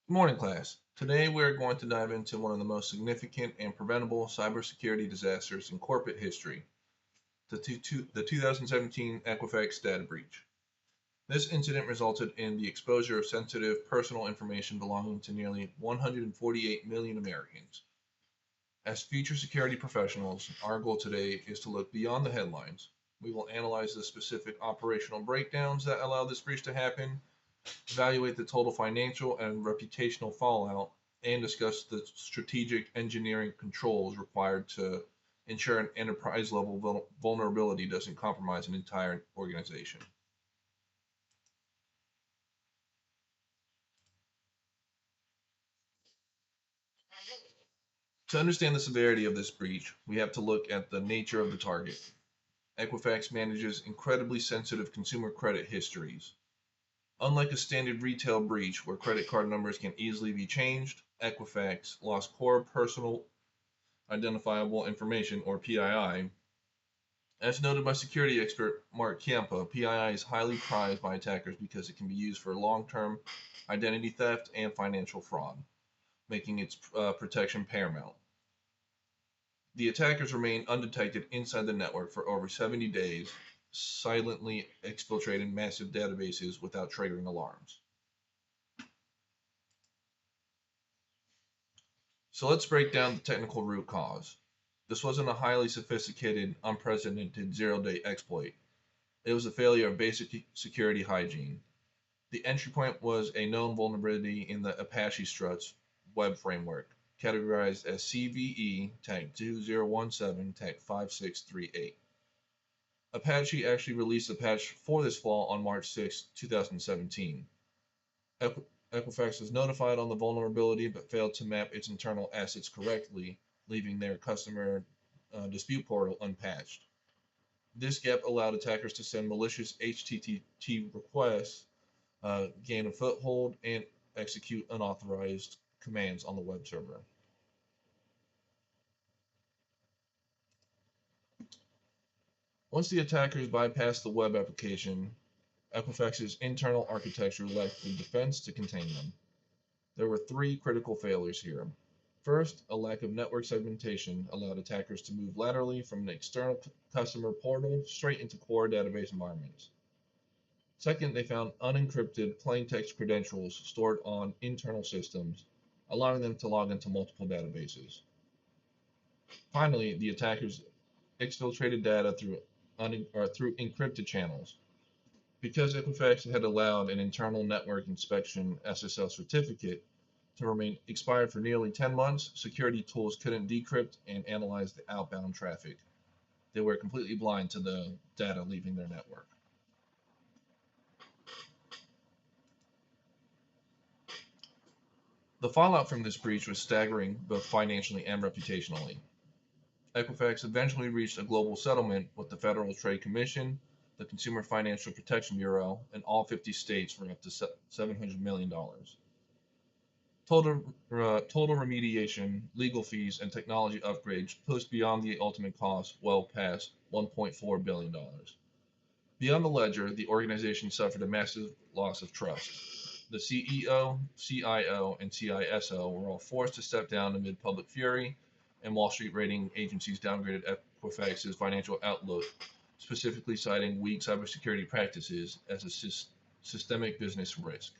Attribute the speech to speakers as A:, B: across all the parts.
A: Good morning, class. Today we're going to dive into one of the most significant and preventable cybersecurity disasters in corporate history, the 2017 Equifax data breach. This incident resulted in the exposure of sensitive personal information belonging to nearly 148 million Americans. As future security professionals, our goal today is to look beyond the headlines. We will analyze the specific operational breakdowns that allowed this breach to happen, evaluate the total financial and reputational fallout, and discuss the strategic engineering controls required to ensure an enterprise level vulnerability doesn't compromise an entire organization. To understand the severity of this breach, we have to look at the nature of the target. Equifax manages incredibly sensitive consumer credit histories. Unlike a standard retail breach where credit card numbers can easily be changed, Equifax lost core personal identifiable information, or PII. As noted by security expert Mark Ciampa, PII is highly prized by attackers because it can be used for long-term identity theft and financial fraud, making its protection paramount. The attackers remained undetected inside the network for over 70 days, silently exfiltrating massive databases without triggering alarms. So let's break down the technical root cause. This wasn't a highly sophisticated, unprecedented zero-day exploit. It was a failure of basic security hygiene. The entry point was a known vulnerability in the Apache Struts web framework, categorized as CVE Tag 2017 Tag 5638. Apache actually released a patch for this flaw on March 6, 2017. Equifax was notified on the vulnerability but failed to map its internal assets correctly, leaving their customer dispute portal unpatched. This gap allowed attackers to send malicious HTTP requests, gain a foothold, and execute unauthorized commands on the web server. Once the attackers bypassed the web application, Equifax's internal architecture lacked the defense to contain them. There were three critical failures here. First, a lack of network segmentation allowed attackers to move laterally from an external customer portal straight into core database environments. Second, they found unencrypted plaintext credentials stored on internal systems, allowing them to log into multiple databases. Finally, the attackers exfiltrated data through encrypted channels. Because Equifax had allowed an internal network inspection SSL certificate to remain expired for nearly 10 months, security tools couldn't decrypt and analyze the outbound traffic. They were completely blind to the data leaving their network. The fallout from this breach was staggering both financially and reputationally. Equifax eventually reached a global settlement with the Federal Trade Commission, the Consumer Financial Protection Bureau, and all 50 states for up to $700 million. Total remediation, legal fees, and technology upgrades pushed beyond the ultimate cost well past $1.4 billion. Beyond the ledger, the organization suffered a massive loss of trust. The CEO, CIO, and CISO were all forced to step down amid public fury, and Wall Street rating agencies downgraded Equifax's financial outlook, specifically citing weak cybersecurity practices as a systemic business risk.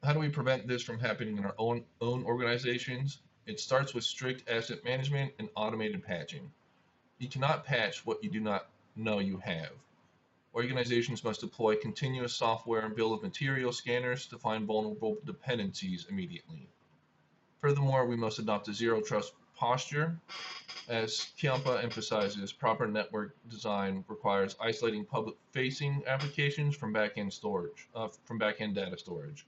A: How do we prevent this from happening in our own organizations? It starts with strict asset management and automated patching. You cannot patch what you do not know you have. Organizations must deploy continuous software and bill of material scanners to find vulnerable dependencies immediately. Furthermore, we must adopt a zero trust posture. As Ciampa emphasizes, proper network design requires isolating public-facing applications from back-end data storage.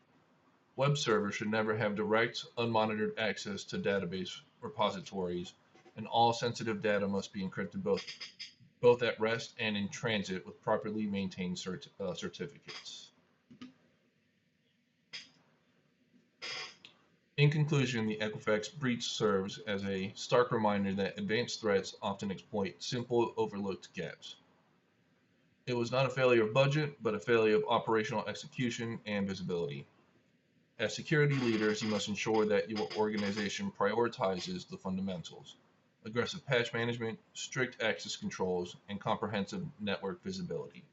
A: Web servers should never have direct, unmonitored access to database repositories, and all sensitive data must be encrypted both at rest and in transit with properly maintained certificates. In conclusion, the Equifax breach serves as a stark reminder that advanced threats often exploit simple, overlooked gaps. It was not a failure of budget, but a failure of operational execution and visibility. As security leaders, you must ensure that your organization prioritizes the fundamentals: aggressive patch management, strict access controls, and comprehensive network visibility.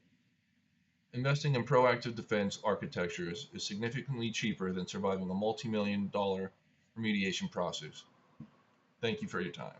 A: Investing in proactive defense architectures is significantly cheaper than surviving a multi-million-dollar remediation process. Thank you for your time.